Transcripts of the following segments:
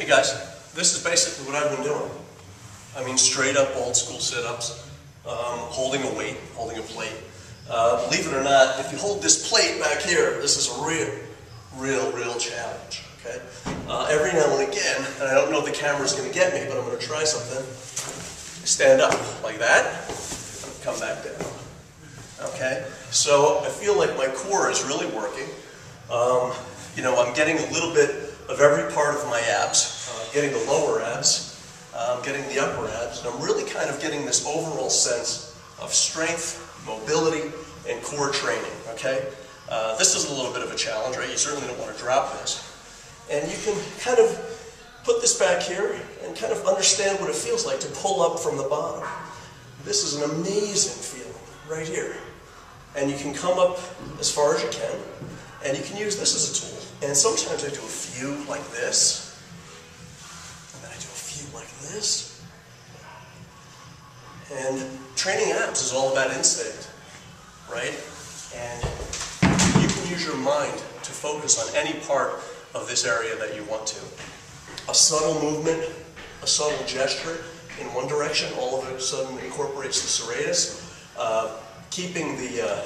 Hey guys, this is basically what I've been doing. I mean, straight up old school sit-ups, holding a weight, holding a plate. Believe it or not, if you hold this plate back here, this is a real challenge, okay? Every now and again, and I don't know if the camera's going to get me, but I'm going to try something. Stand up like that, and come back down, okay? So I feel like my core is really working. I'm getting a little bit of every part of my abs, getting the lower abs, getting the upper abs, and I'm really kind of getting this overall sense of strength, mobility, and core training, okay? This is a little bit of a challenge, right? You certainly don't want to drop this. And you can kind of put this back here and kind of understand what it feels like to pull up from the bottom. This is an amazing feeling right here. And you can come up as far as you can, and you can use this as a tool. And sometimes I do a few like this, and then I do a few like this. And training abs is all about instinct, right? And you can use your mind to focus on any part of this area that you want to. A subtle movement, a subtle gesture in one direction, all of a sudden incorporates the serratus. Keeping the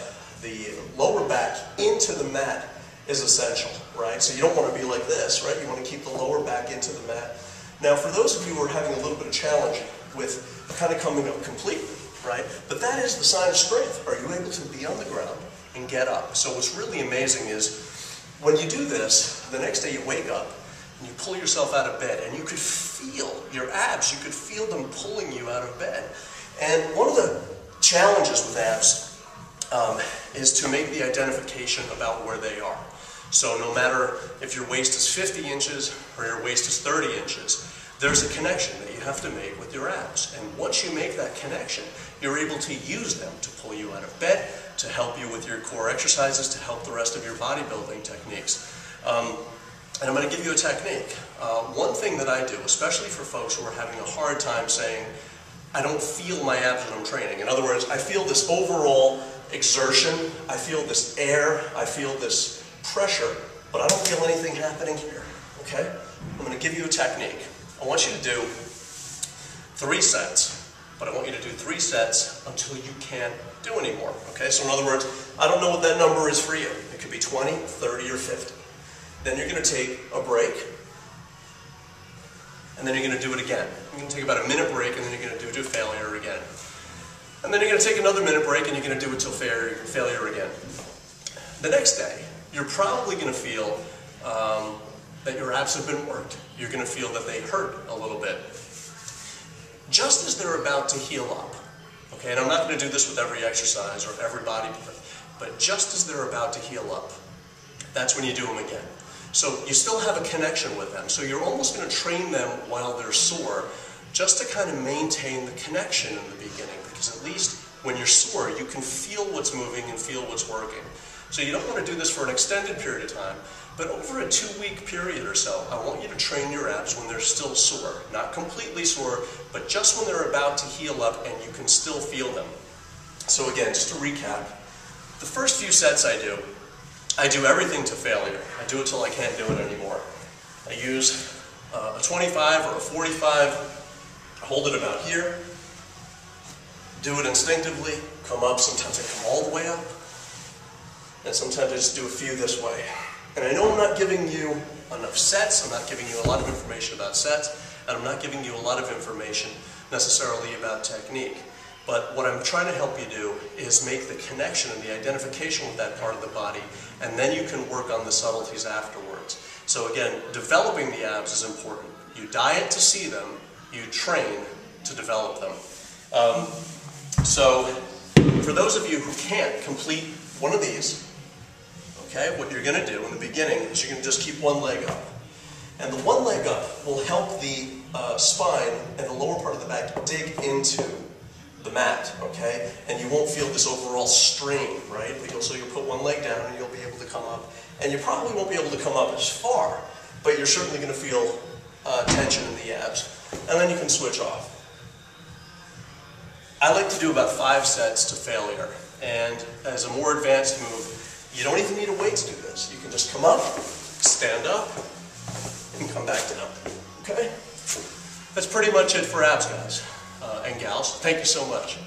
lower back into the mat is essential, right? So you don't want to be like this, right? You want to keep the lower back into the mat. Now, for those of you who are having a little bit of challenge with kind of coming up completely, right? But that is the sign of strength. Are you able to be on the ground and get up? So what's really amazing is when you do this, the next day you wake up and you pull yourself out of bed and you could feel your abs, you could feel them pulling you out of bed. And one of the challenges with abs is to make the identification about where they are. So no matter if your waist is 50 inches or your waist is 30 inches, there's a connection that you have to make with your abs. And once you make that connection, you're able to use them to pull you out of bed, to help you with your core exercises, to help the rest of your bodybuilding techniques. And I'm going to give you a technique. One thing that I do, especially for folks who are having a hard time saying, I don't feel my abs when I'm training. In other words, I feel this overall exertion, I feel this air, I feel this pressure, but I don't feel anything happening here, okay? I'm going to give you a technique. I want you to do 3 sets, but I want you to do 3 sets until you can't do anymore, okay? So in other words, I don't know what that number is for you. It could be 20, 30, or 50. Then you're going to take a break, and then you're going to do it again. You're going to take about a minute break, and then you're going to do it to failure again. And then you're going to take another minute break, and you're going to do it till failure again. The next day, you're probably going to feel that your abs have been worked. You're going to feel that they hurt a little bit. Just as they're about to heal up, okay, and I'm not going to do this with every exercise or every body part, but just as they're about to heal up, that's when you do them again. So you still have a connection with them. So you're almost going to train them while they're sore, just to kind of maintain the connection in the beginning, because at least when you're sore, you can feel what's moving and feel what's working. So you don't want to do this for an extended period of time, but over a 2-week period or so, I want you to train your abs when they're still sore. Not completely sore, but just when they're about to heal up and you can still feel them. So again, just to recap, the first few sets I do everything to failure. I do it till I can't do it anymore. I use a 25 or a 45, I hold it about here, do it instinctively, come up, sometimes I come all the way up, and sometimes I just do a few this way. And I know I'm not giving you enough sets, I'm not giving you a lot of information about sets, and I'm not giving you a lot of information necessarily about technique. But what I'm trying to help you do is make the connection and the identification with that part of the body, and then you can work on the subtleties afterwards. So again, developing the abs is important. You diet to see them, you train to develop them. So for those of you who can't complete one of these, okay, what you're going to do in the beginning is you're going to just keep one leg up. And the one leg up will help the spine and the lower part of the back dig into the mat, okay? And you won't feel this overall strain, right? So you'll put one leg down and you'll be able to come up. And you probably won't be able to come up as far, but you're certainly going to feel tension in the abs. And then you can switch off. I like to do about 5 sets to failure. And as a more advanced move, you don't even need a weight to do this. You can just come up, stand up, and come back down. Okay? That's pretty much it for abs, guys and gals. Thank you so much.